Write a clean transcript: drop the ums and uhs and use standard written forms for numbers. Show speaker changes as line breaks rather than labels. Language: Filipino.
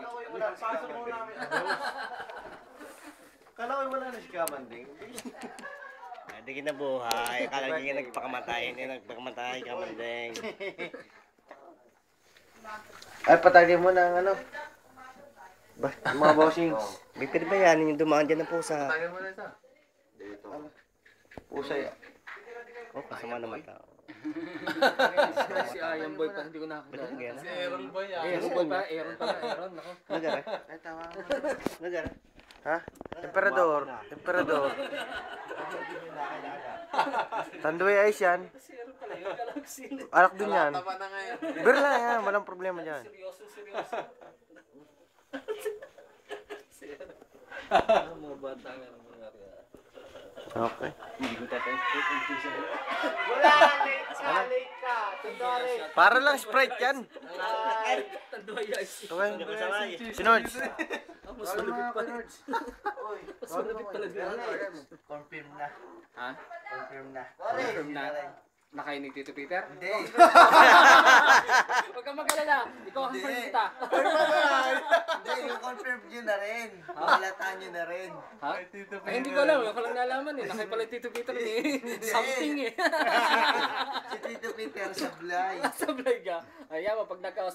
Kalaway mo na. Pasok mo namin. Kalaway wala na si Kamanding.
Hindi kinabuhay. Akala niya nagpakamatay. Hindi nagpakamatay, Kamanding.
Ay, patagin mo ng ano. Mga bossing.
May pwede ba yan? Yung dumaan dyan ng pusa.
Tagal mo na ito. Dito.
Pusa yan.
Oh, kasama naman tao.
Si Ayan Boy pa, hindi ko nakakilala.
Si
Aaron Boy. Aaron Boy pa, Aaron pala, Aaron. Ako.
Nagara?
Ay, tama mo.
Nagara?
Ha? Emperador. Emperador. Tanduay ayos yan.
Si Aaron pala yun, kala ko sino.
Alak din yan.
Tapa na ngayon.
Bir lang yan. Walang problema dyan.
Seryoso. Si Aaron. Mga bata nga ng mga kaya.
Okay.
Hindi ko tatay.
Wala, late ka, late ka. Tundore.
Para lang Sprite yan.
Tanduay guys.
Okay. Sinodge.
Mas malupit pa. Mas malupit pala din.
Confirm na.
Ha?
Confirm na.
Confirm na. Nakainig Tito Peter?
Hindi.
Huwag kang mag-alala. Ikaw ang confirm kita.
Hindi, yung confirm nyo na rin. Malataan nyo na rin.
Ha? Ay, hindi ko alam. Ako lang nalaman eh. Nakay pala Tito Peter eh. Something eh.
Si Tito Peter sablay.
Sablay ka. Ayan mo, pag nagkaos